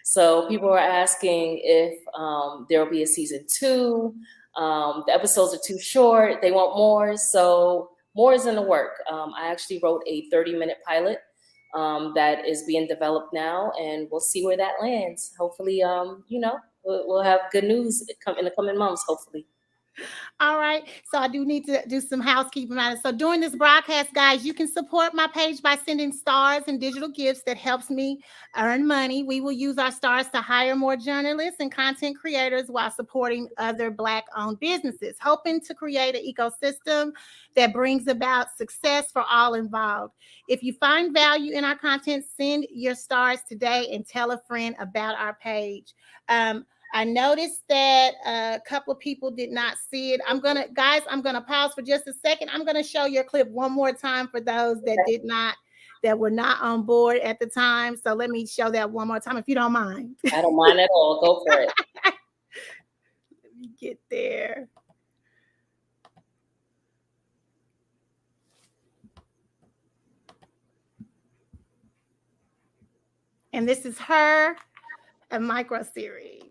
So people are asking if there will be a season 2. The episodes are too short. They want more. So more is in the work. I actually wrote a 30-minute pilot that is being developed now, and we'll see where that lands. Hopefully, we'll have good news in the coming months, hopefully. All right. So I do need to do some housekeeping on it. So during this broadcast, guys, you can support my page by sending stars and digital gifts that helps me earn money. We will use our stars to hire more journalists and content creators while supporting other Black-owned businesses, hoping to create an ecosystem that brings about success for all involved. If you find value in our content, send your stars today and tell a friend about our page. I noticed that a couple of people did not see it. I'm gonna pause for just a second. I'm gonna show your clip one more time for those that were not on board at the time. So let me show that one more time, if you don't mind. I don't mind at all. Go for it. Let me get there. And this is her, a micro series.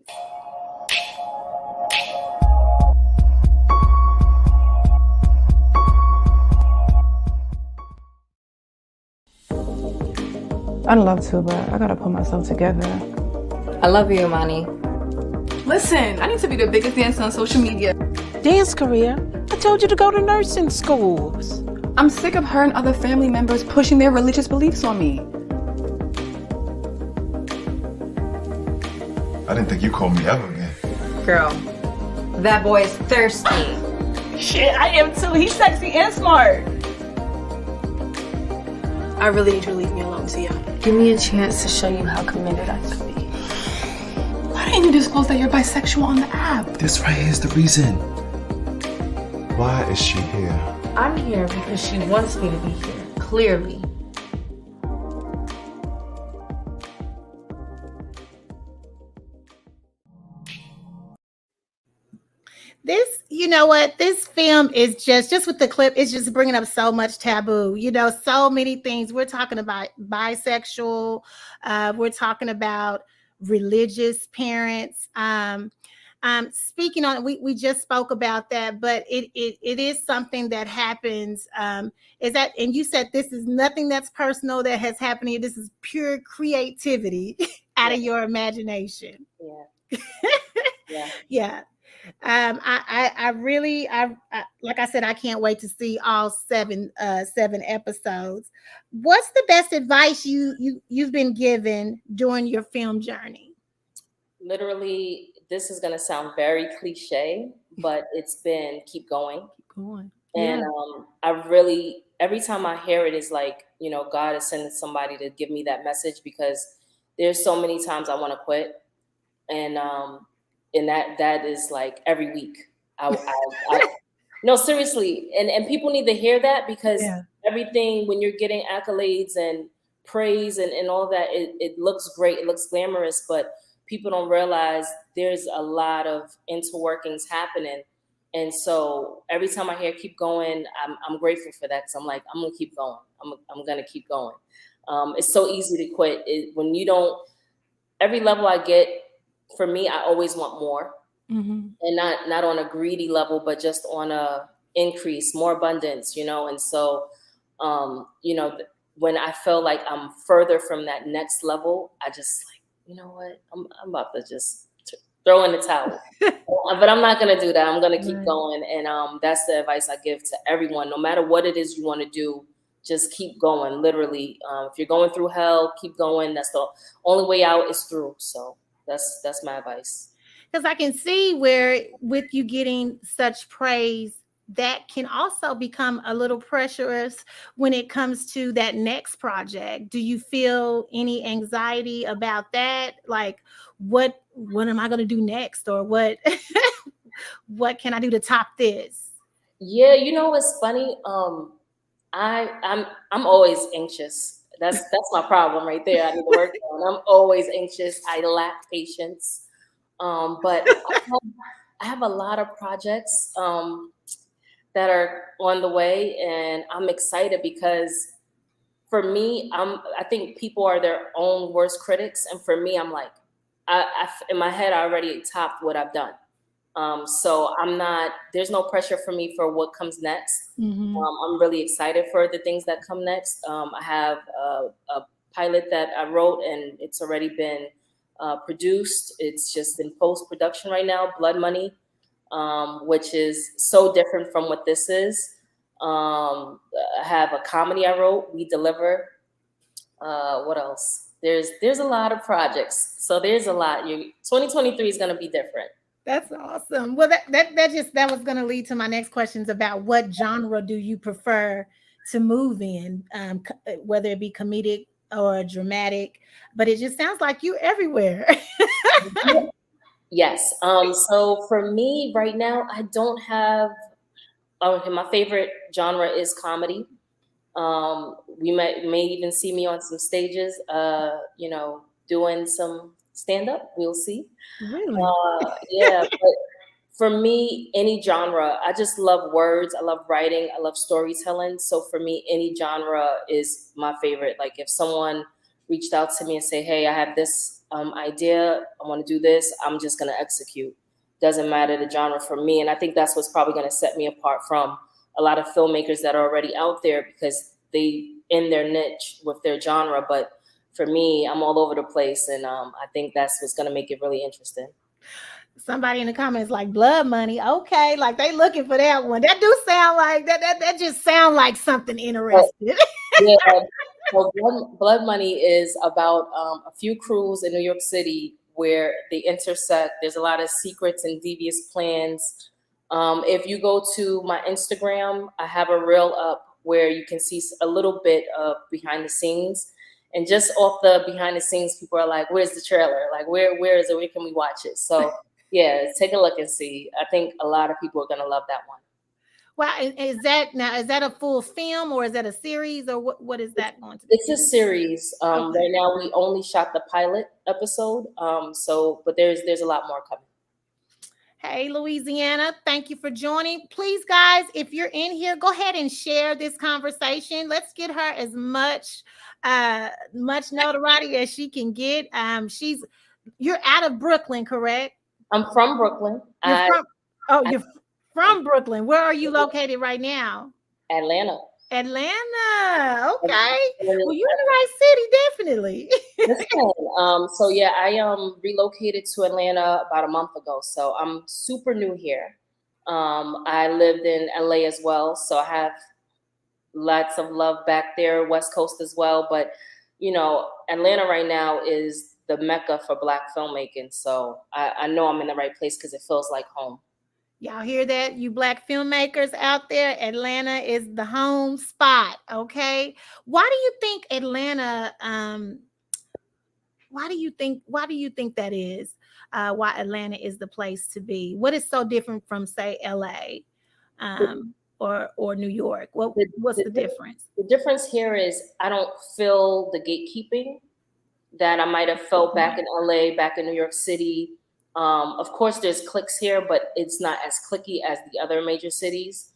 I'd love to, but I gotta put myself together. I love you, Imani. Listen, I need to be the biggest dancer on social media. Dance career? I told you to go to nursing schools. I'm sick of her and other family members pushing their religious beliefs on me. I didn't think you called me ever again. Girl, that boy is thirsty. Shit, I am too. He's sexy and smart. I really need you to leave me alone, Tia. Give me a chance to show you how committed I can be. Why didn't you disclose that you're bisexual on the app? This right here is the reason. Why is she here? I'm here because she wants me to be here, clearly. This, you know what? This film is just with the clip, it's just bringing up so much taboo. So many things. We're talking about bisexual. We're talking about religious parents. Speaking on, we just spoke about that, but it is something that happens. Is that, and you said this is nothing that's personal that has happened here. This is pure creativity out of your imagination. Yeah. Yeah. I really, like I said, I can't wait to see all seven episodes. What's the best advice you've been given during your film journey? Literally, this is gonna sound very cliche, but it's been keep going. And I really, every time I hear it, is like, God is sending somebody to give me that message, because there's so many times I want to quit, and that is like every week. No, seriously, and people need to hear that, because everything, when you're getting accolades and praise and all that, it looks great, it looks glamorous, but people don't realize there's a lot of interworkings happening. And so every time I hear keep going, I'm grateful for that, because I'm like, I'm gonna keep going. I'm gonna keep going. It's so easy to quit when you don't. Every level I get, for me, I always want more, and not on a greedy level, but just on a increase, more abundance, And so, when I feel like I'm further from that next level, I just like, you know what, I'm about to just throw in the towel. But I'm not gonna do that. I'm gonna keep going, and that's the advice I give to everyone. No matter what it is you want to do, just keep going. Literally, if you're going through hell, keep going. That's the only way out is through. So. That's my advice. Because I can see where, with you getting such praise, that can also become a little pressurous when it comes to that next project. Do you feel any anxiety about that? Like, what am I going to do next, or what what can I do to top this? Yeah, it's funny. I'm always anxious. That's my problem right there. I need to work on. I'm always anxious. I lack patience. But I have a lot of projects that are on the way, and I'm excited, because for me, I think people are their own worst critics, and for me, I'm like, in my head, I already topped what I've done. So there's no pressure for me for what comes next. I'm really excited for the things that come next. I have a pilot that I wrote, and it's already been produced. It's just in post-production right now, Blood Money, which is so different from what this is. I have a comedy I wrote, We Deliver. What else? There's a lot of projects. So there's a lot. 2023 is going to be different. That's awesome. Well, that was going to lead to my next questions about what genre do you prefer to move in, whether it be comedic or dramatic, but it just sounds like you everywhere. Yes. So for me right now, I don't have, my favorite genre is comedy. We may even see me on some stages, doing some stand-up. We'll see. Really? Yeah. But for me, any genre, I just love words. I love writing. I love storytelling. So for me, any genre is my favorite. Like if someone reached out to me and say, hey, I have this idea, I want to do this, I'm just going to execute. Doesn't matter the genre for me. And I think that's what's probably going to set me apart from a lot of filmmakers that are already out there, because they in their niche with their genre. But for me, I'm all over the place. And I think that's what's going to make it really interesting. Somebody in the comments like Blood Money. Okay, like they looking for that one. That do sound like that just sound like something interesting. Yeah. So Blood Money is about a few crews in New York City where they intersect. There's a lot of secrets and devious plans. If you go to my Instagram, I have a reel up where you can see a little bit of behind the scenes. And just off the behind the scenes, people are like, where's the trailer? Like, where is it? Where can we watch it? So yeah, take a look and see. I think a lot of people are going to love that one. Well, is that a full film, or is that a series, or what is that going to be? It's a series. Okay. Right now we only shot the pilot episode. But there's a lot more coming. Hey, Louisiana, thank you for joining. Please, guys, if you're in here, go ahead and share this conversation. Let's get her as much notoriety as she can get. You're out of Brooklyn, correct? I'm from Brooklyn. You're from Brooklyn. Where are you located right now? Atlanta. Okay. Well, you're in the right city, definitely. So yeah, I relocated to Atlanta about a month ago. So I'm super new here. I lived in LA as well, so I have lots of love back there, West Coast as well. But Atlanta right now is the mecca for Black filmmaking. So I know I'm in the right place because it feels like home. Y'all hear that, you Black filmmakers out there? Atlanta is the home spot, okay? Why do you think Atlanta, why do you think that is? Why Atlanta is the place to be? What is so different from, say, LA or New York? What's the difference? The difference here is I don't feel the gatekeeping that I might have felt back in LA, back in New York City. Of course, there's cliques here, but it's not as cliquey as the other major cities.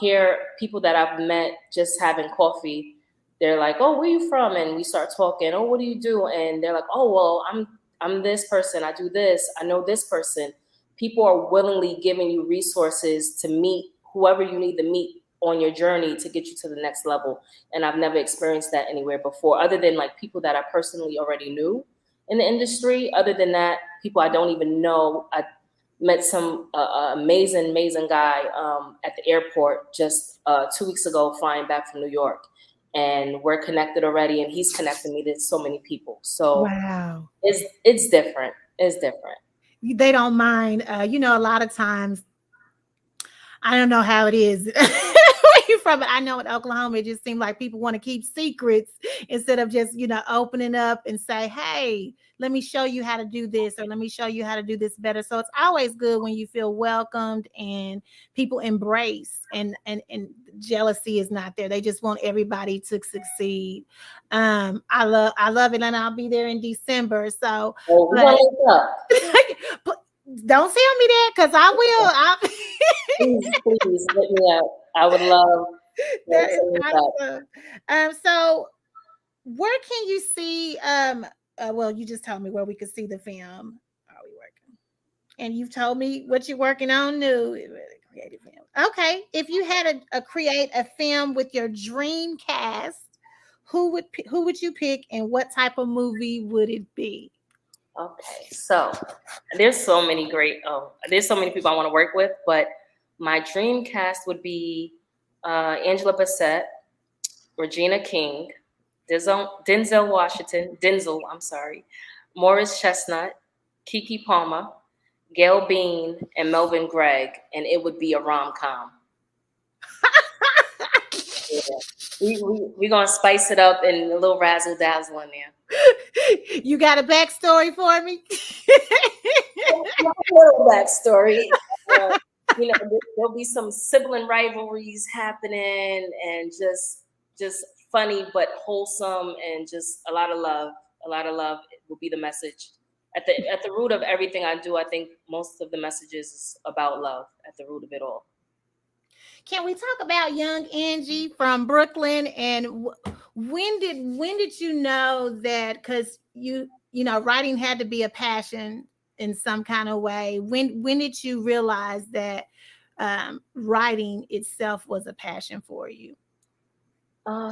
Here, people that I've met just having coffee, they're like, "Oh, where are you from?" And we start talking. "Oh, what do you do?" And they're like, "Oh, well, I'm this person. I do this. I know this person." People are willingly giving you resources to meet whoever you need to meet on your journey to get you to the next level. And I've never experienced that anywhere before, other than like people that I personally already knew in the industry. Other than that, people I don't even know. I met some amazing guy at the airport just 2 weeks ago, flying back from New York. And we're connected already, and he's connected me to so many people. So wow, it's different. It's different. They don't mind. A lot of times, I don't know how it is where you from, but I know in Oklahoma, it just seemed like people want to keep secrets instead of just, opening up and say, hey, let me show you how to do this, or let me show you how to do this better. So it's always good when you feel welcomed and people embrace, and jealousy is not there. They just want everybody to succeed. I love it, and I'll be there in December. So but don't tell me that, because I will. Please let me out. I would love that. Is awesome. So where can you see well, you just told me where we could see the film. Are we working? And you've told me what you're working on new. Creative film. Okay. If you had a create a film with your dream cast, who would you pick and what type of movie would it be? Okay, so there's so many there's so many people I want to work with, but my dream cast would be Angela Bassett, Regina King, Denzel, I'm sorry, Morris Chestnut, Kiki Palmer, Gail Bean, and Melvin Gregg, and it would be a rom-com. Yeah. We're going to spice it up and a little razzle-dazzle in there. You got a backstory for me? A little backstory. There'll be some sibling rivalries happening and just funny but wholesome and just a lot of love. A lot of love will be the message. At the root of everything I do, I think most of the messages is about love at the root of it all. Can we talk about young Angie from Brooklyn? And when did you know that? Because you know writing had to be a passion in some kind of way. When did you realize that writing itself was a passion for you?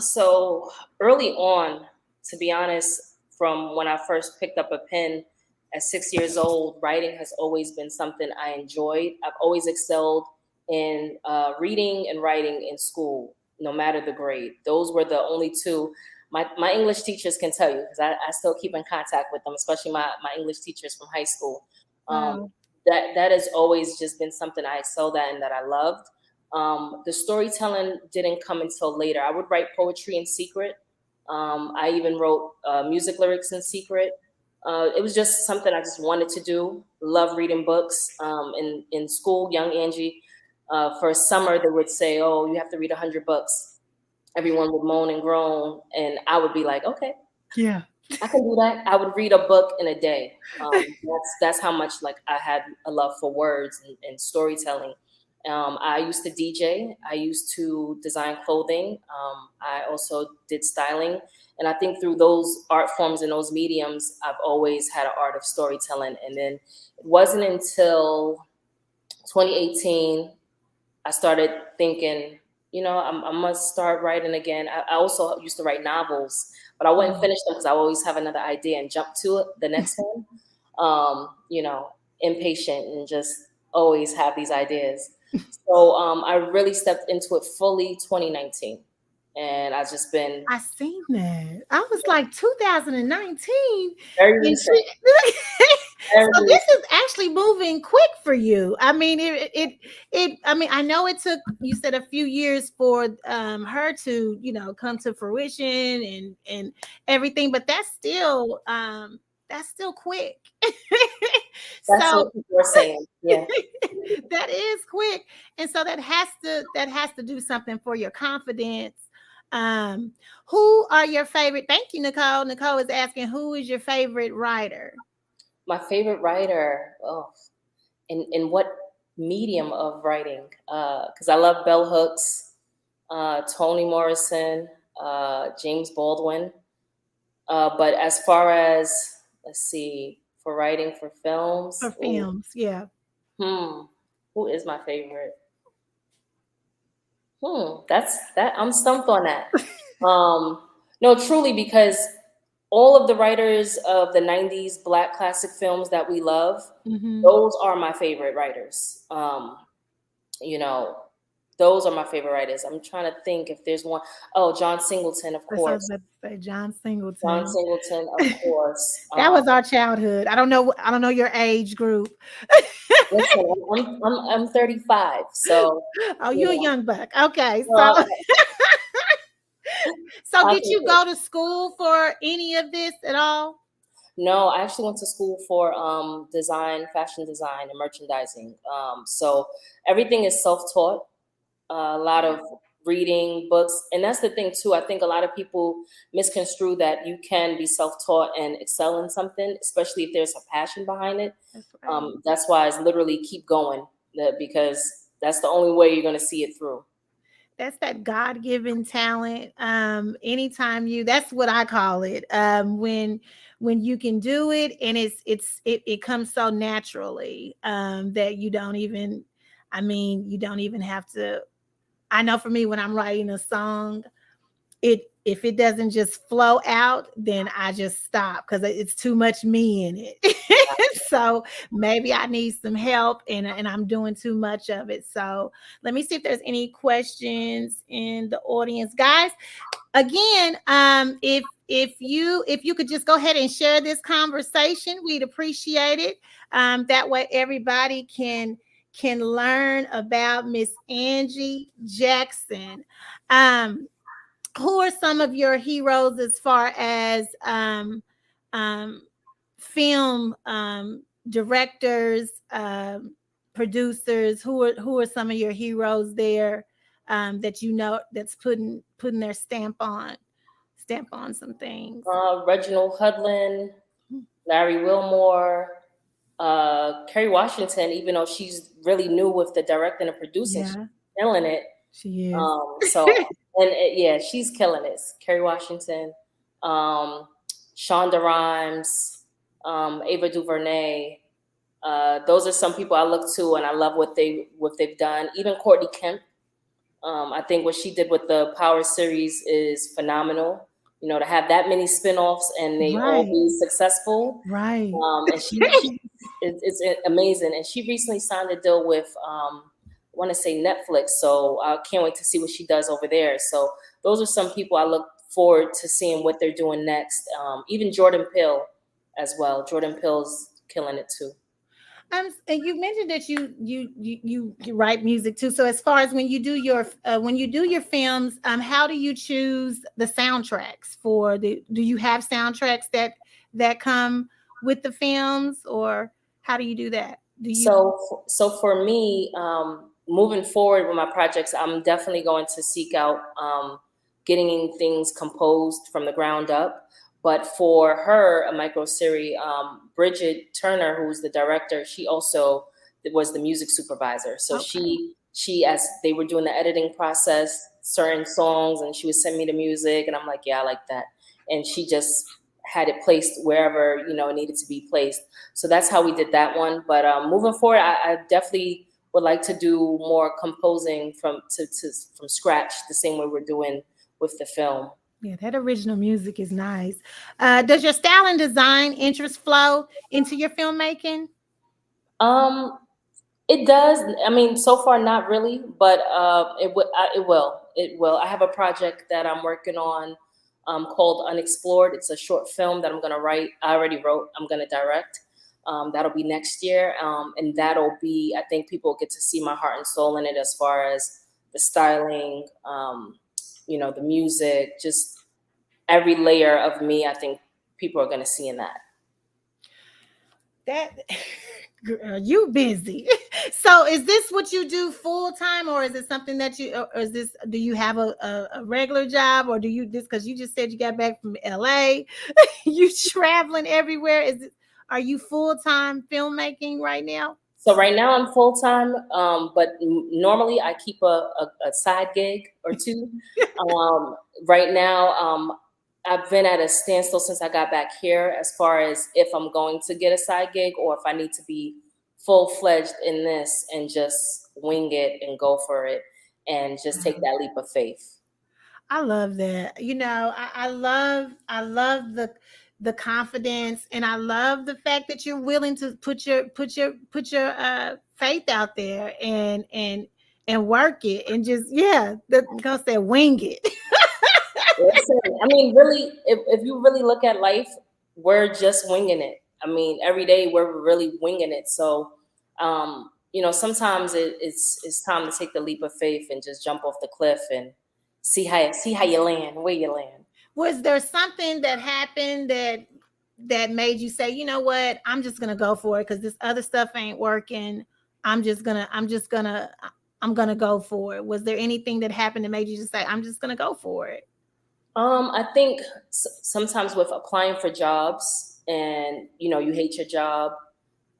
So early on, to be honest, from when I first picked up a pen at 6 years old, writing has always been something I enjoyed. I've always excelled in reading and writing in school, no matter the grade. Those were the only two. My English teachers can tell you, because I still keep in contact with them, especially my English teachers from high school. That has always just been something I excelled at and that I loved. The storytelling didn't come until later. I would write poetry in secret. I even wrote music lyrics in secret. It was just something I just wanted to do. Love reading books. In school, young Angie, for summer, they would say, oh, you have to read 100 books. Everyone would moan and groan. And I would be like, okay, yeah, I can do that. I would read a book in a day. That's how much I had a love for words and storytelling. I used to DJ. I used to design clothing. I also did styling. And I think through those art forms and those mediums, I've always had an art of storytelling. And then it wasn't until 2018, I started thinking, I must start writing again. I also used to write novels, but I wouldn't finish them because I always have another idea and jump to it, the next one. Impatient and just always have these ideas. So I really stepped into it fully 2019. And I've just been. I seen that. I was like 2019. Very recent. So this is actually moving quick for you. I mean, I know it took, you said, a few years for her to, come to fruition and everything, but that's still quick. That's what people are saying. Yeah. That is quick. And so that has to do something for your confidence. Who are your favorite? Thank you, Nicole. Nicole is asking, who is your favorite writer? My favorite writer, in what medium of writing? Because I love bell hooks, Toni Morrison, James Baldwin. But as far as, let's see, for writing for films. For films, yeah. Who is my favorite? I'm stumped on that. No, truly, because all of the writers of the 90s Black classic films that we love, those are my favorite writers. Those are my favorite writers. I'm trying to think if there's one. Oh, John Singleton, of course. I was about to say John Singleton. John Singleton, of course. That was our childhood. I don't know your age group. Listen, I'm 35, so. Oh, you're a young buck. Okay, so. So did you go to school for any of this at all? No, I actually went to school for design, fashion design, and merchandising. So everything is self-taught. A lot of reading books, and that's the thing too. I think a lot of people misconstrue that you can be self-taught and excel in something, especially if there's a passion behind it. That's why it's literally keep going, because that's the only way you're going to see it through. That's that God-given talent. Anytime that's what I call it. When when you can do it and it comes so naturally that you don't even have to. I know for me, when I'm writing a song, if it doesn't just flow out, then I just stop because it's too much me in it. So maybe I need some help and I'm doing too much of it. So let me see if there's any questions in the audience. Guys, again, if you could just go ahead and share this conversation, we'd appreciate it. That way everybody can learn about Miss Angie Jackson. Who are some of your heroes as far as film directors, producers? Who are some of your heroes there that you know that's putting their stamp on some things? Reginald Hudlin, Larry Wilmore, Kerry Washington, even though she's really new with the directing and producing, she's killing it. She is. She's killing it. Kerry Washington, Shonda Rhimes, Ava DuVernay. Those are some people I look to, and I love what they've done. Even Courtney Kemp. I think what she did with the Power series is phenomenal. You know, to have that many spinoffs and they all be successful. Right. And it's amazing. And she recently signed a deal with, I want to say Netflix. So I can't wait to see what she does over there. So those are some people I look forward to seeing what they're doing next. Even Jordan Peele as well. Jordan Peele's killing it too. And you mentioned that you write music too. So as far as when you do your films, how do you choose the soundtracks for do you have soundtracks that come with the films, or how do you do that? So for me, moving forward with my projects, I'm definitely going to seek out getting things composed from the ground up. But for her, a micro series, Bridget Turner, who's the director, she also was the music supervisor. So she, as they were doing the editing process, certain songs, and she would send me the music, and I'm like, yeah, I like that. And she just had it placed wherever, it needed to be placed. So that's how we did that one. But moving forward, I definitely would like to do more composing from scratch, the same way we're doing with the film. Yeah, that original music is nice. Does your style and design interest flow into your filmmaking? It does. I mean, so far not really, but it will. It will. I have a project that I'm working on called Unexplored. It's a short film that I'm going to write. I already wrote. I'm going to direct. That'll be next year, and that'll be. I think people get to see my heart and soul in it, as far as the styling. The music, just every layer of me, I think people are going to see in that. That, girl, you busy. So is this what you do full time, or is it something that do you have a regular job, or do you this, because you just said you got back from LA, you traveling everywhere. Are you full-time filmmaking right now? So right now I'm full-time, but normally I keep a side gig or two. Right now, I've been at a standstill since I got back here, as far as if I'm going to get a side gig or if I need to be full-fledged in this and just wing it and go for it and just take that leap of faith. I love that. I love the confidence, and I love the fact that you're willing to put your faith out there and work it, and just go say wing it. Listen, I mean, really, if you really look at life, we're just winging it. I mean, every day we're really winging it. So, sometimes it's time to take the leap of faith and just jump off the cliff and see how you land, where you land. Was there something that happened that made you say, you know what, I'm just gonna go for it because this other stuff ain't working. I'm gonna go for it. Was there anything that happened that made you just say, I'm just gonna go for it? I think sometimes with applying for jobs and, you hate your job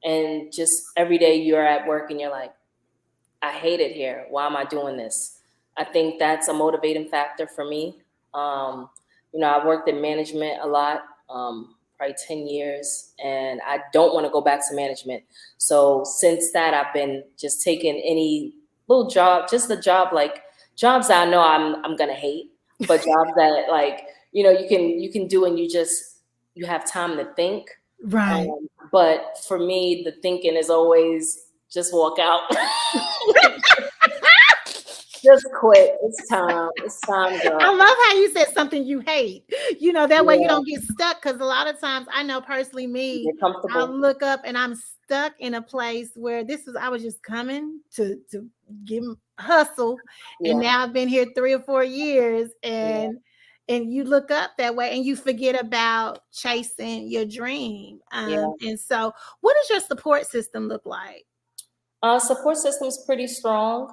and just every day you're at work and you're like, I hate it here. Why am I doing this? I think that's a motivating factor for me. I worked in management a lot probably 10 years, and I don't want to go back to management. So since that, I've been just taking any little job, just the job, like jobs that I know I'm gonna hate, but jobs that like, you can do, and you have time to think. Right. But for me, the thinking is always just walk out. Just quit. It's time. It's time, girl. I love how you said something you hate. That way you Yeah. don't get stuck. Because a lot of times, I know personally me, Get comfortable. I'll look up and I'm stuck in a place where I was just coming to give hustle, and Yeah. now I've been here 3 or 4 years, and you look up that way and you forget about chasing your dream. Yeah. And so, what does your support system look like? Support system's pretty strong.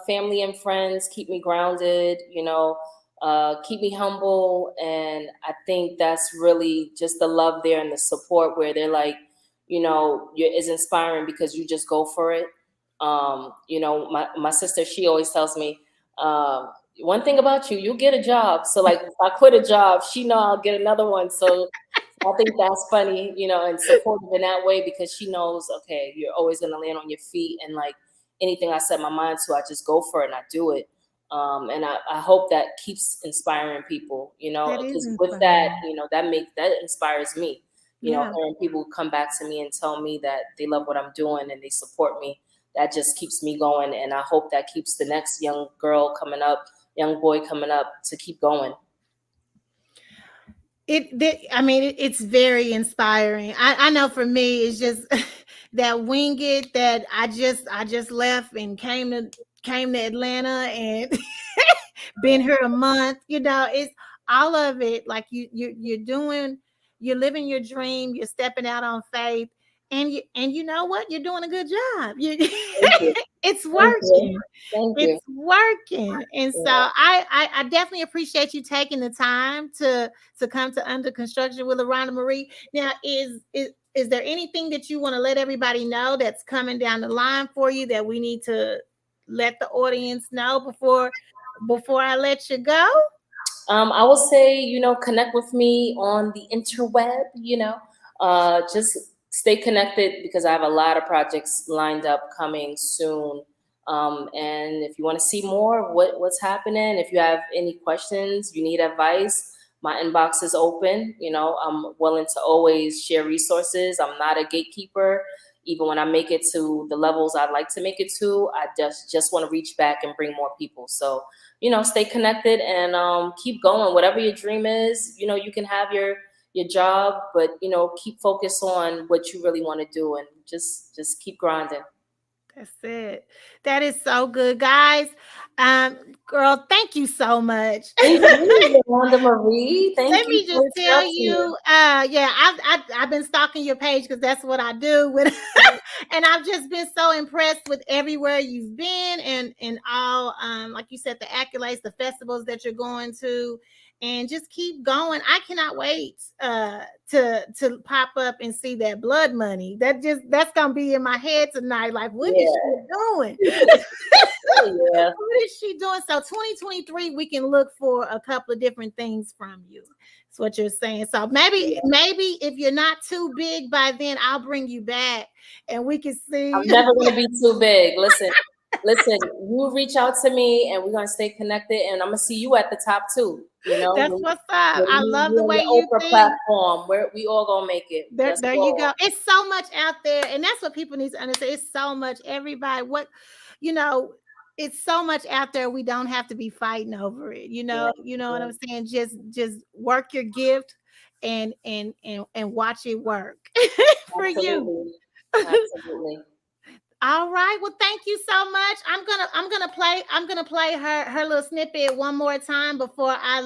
Family and friends keep me grounded, keep me humble. And I think that's really just the love there and the support where they're like, is inspiring because you just go for it. My sister, she always tells me, one thing about you, you'll get a job. So like if I quit a job, she know I'll get another one. So I think that's funny, and supportive in that way, because she knows, okay, you're always going to land on your feet. And like anything I set my mind to, I just go for it and I do it. And I hope that keeps inspiring people, because with that, that inspires me, hearing people come back to me and tell me that they love what I'm doing and they support me. That just keeps me going. And I hope that keeps the next young boy coming up to keep going. It's very inspiring. I know for me, it's just that wing it that I just left and came to Atlanta and been here a month. It's all of it. Like you're living your dream. You're stepping out on faith, and you know what? You're doing a good job. It's working. Thank you. It's working. And so I definitely appreciate you taking the time to come to Under Construction with LaRhonda Marie. Now, is there anything that you want to let everybody know that's coming down the line for you that we need to let the audience know before I let you go? I will say, connect with me on the interweb, just stay connected because I have a lot of projects lined up coming soon. And if you want to see more what's happening, if you have any questions, you need advice, my inbox is open. I'm willing to always share resources. I'm not a gatekeeper. Even when I make it to the levels I'd like to make it to, I just want to reach back and bring more people. So, stay connected and keep going. Whatever your dream is, you can have your job, but, keep focused on what you really want to do and just keep grinding. That's it. That is so good, guys. Girl, thank you so much. Thank you, LaRhonda Marie. Let me just tell you, I've been stalking your page because that's what I do and I've just been so impressed with everywhere you've been and all, like you said, the accolades, the festivals that you're going to, and just keep going. I cannot wait to pop up and see that blood money. That's gonna be in my head tonight. Like, what is she doing? What is she doing? So 2023, we can look for a couple of different things from you. That's what you're saying. So maybe if you're not too big by then, I'll bring you back and we can see. I'm never gonna be too big. Listen, you reach out to me and we're gonna stay connected, and I'm gonna see you at the top too. That's what's up. I love the way you think. Platform where we all gonna make it. There you go. It's so much out there, and that's what people need to understand. It's so much. Everybody, it's so much out there. We don't have to be fighting over it. You know what I'm saying? Just work your gift and watch it work for you. Absolutely. All right. Well, thank you so much. I'm gonna play her little snippet one more time before I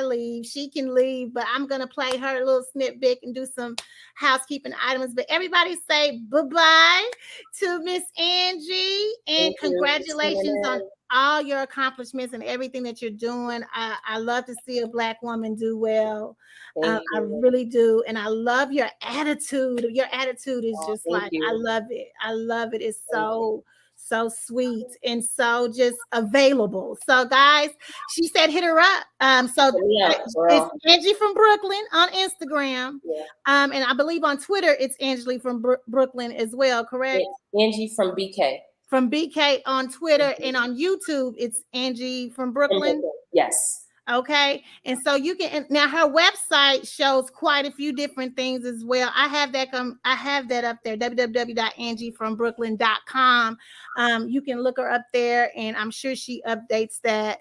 leave. She can leave, but I'm gonna play her little snippet and do some housekeeping items. But everybody say bye-bye to Miss Angie, and congratulations on all your accomplishments and everything that you're doing. I love to see a Black woman do well. I really do. And I love your attitude. Your attitude is just like, I love it. I love it. It's So sweet and so just available. So guys, she said hit her up. It's Angie from Brooklyn on Instagram. Yeah. And I believe on Twitter it's Angelia from Brooklyn as well, correct? Angie from BK. From BK on Twitter, and on YouTube it's Angie from Brooklyn. Yes. Okay, and so you can now her website shows quite a few different things as well. I have that up there, www.angiefrombrooklyn.com. You can look her up there, and I'm sure she updates that.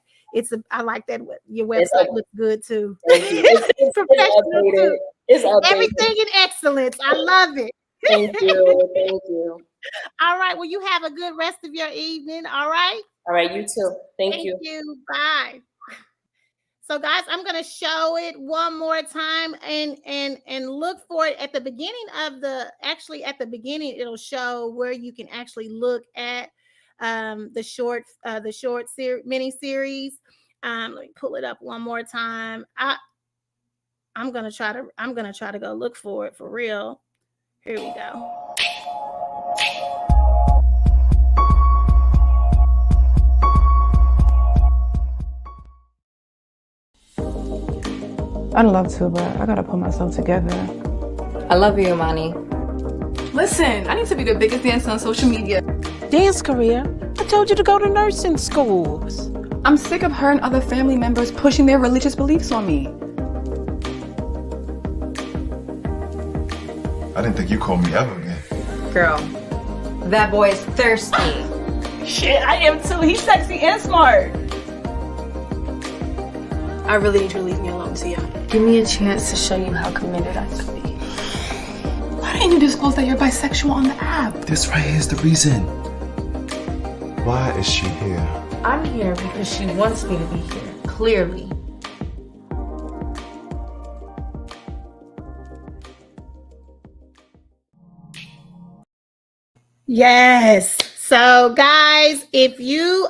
I like that your website looks good too. It's professional too. It's updated. Everything in excellence. I love it. Thank you. Thank you. All right. Well, you have a good rest of your evening. All right. All right. You too. Thank you. Thank you. Bye. So guys, I'm going to show it one more time and look for it at the beginning of at the beginning, it'll show where you can actually look at the short mini series. Let me pull it up one more time. I'm going to try to go look for it for real. Here we go. I'd love to, but I gotta put myself together. I love you, Imani. Listen, I need to be the biggest dancer on social media. Dance career? I told you to go to nursing schools. I'm sick of her and other family members pushing their religious beliefs on me. I didn't think you called me ever again. Girl, that boy is thirsty. Shit, I am too. He's sexy and smart. I really need you to leave me alone, Tia. Give me a chance to show you how committed I can be. Why didn't you disclose that you're bisexual on the app? This right here is the reason. Why is she here? I'm here because she wants me to be here, clearly. Yes. So guys, if you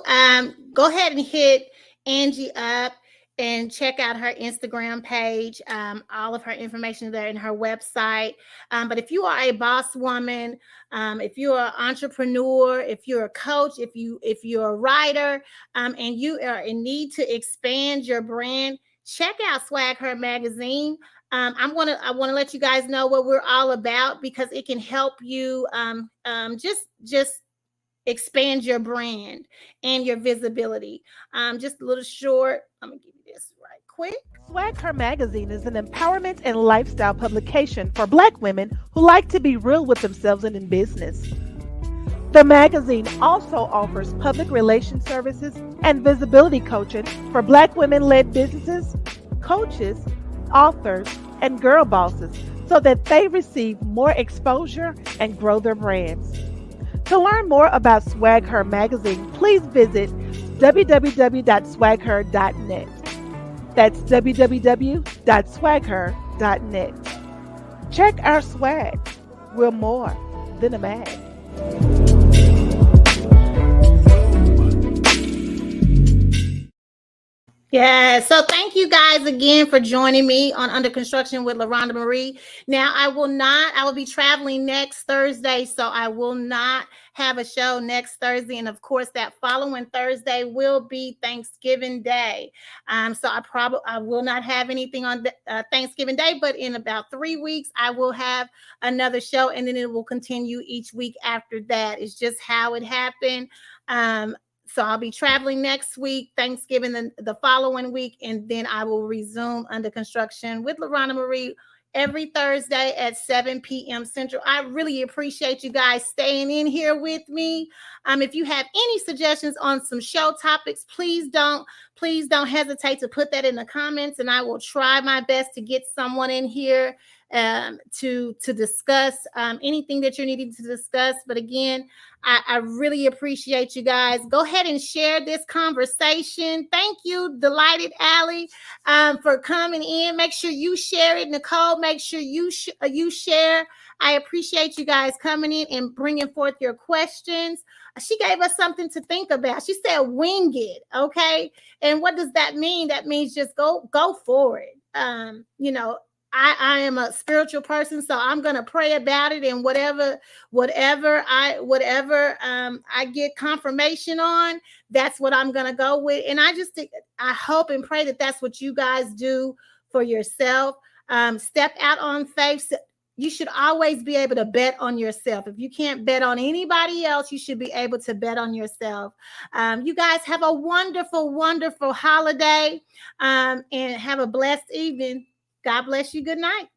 go ahead and hit Angie up and check out her Instagram page. All of her information there in her website. But if you are a boss woman, if you're an entrepreneur, if you're a coach, if you're a writer, and you are in need to expand your brand, check out Swag Her magazine. I want to let you guys know what we're all about, because it can help you just expand your brand and your visibility. Just a little short. I'm gonna give you this right quick. Swag Her magazine is an empowerment and lifestyle publication for Black women who like to be real with themselves and in business. The magazine also offers public relations services and visibility coaching for Black women-led businesses, coaches, authors, and girl bosses, so that they receive more exposure and grow their brands. To learn more about Swag Her magazine, please visit www.swagher.net. That's www.swagher.net. Check our swag. We're more than a mag. Yeah, so thank you guys again for joining me on Under Construction with LaRhonda Marie. Now, I will be traveling next Thursday, so I will not have a show next Thursday. And of course, that following Thursday will be Thanksgiving Day. So I will not have anything on Thanksgiving Day, but in about 3 weeks, I will have another show, and then it will continue each week after that. It's just how it happened. So I'll be traveling next week, Thanksgiving the following week, and then I will resume Under Construction with LaRhonda Marie every Thursday at 7 p.m. Central. I really appreciate you guys staying in here with me. If you have any suggestions on some show topics, please don't hesitate to put that in the comments, and I will try my best to get someone in here to discuss anything that you're needing to discuss. But again, I really appreciate you guys. Go ahead and share this conversation. Thank you, Delighted Allie, for coming in. Make sure you share it. Nicole, make sure you share. I appreciate you guys coming in and bringing forth your questions. She gave us something to think about. She said, wing it. Okay. And what does that mean? That means just go for it. I am a spiritual person, so I'm gonna pray about it, and whatever I get confirmation on, that's what I'm gonna go with. And I just think, I hope and pray that that's what you guys do for yourself. Step out on faith. You should always be able to bet on yourself. If you can't bet on anybody else, you should be able to bet on yourself. You guys have a wonderful, wonderful holiday, and have a blessed evening. God bless you. Good night.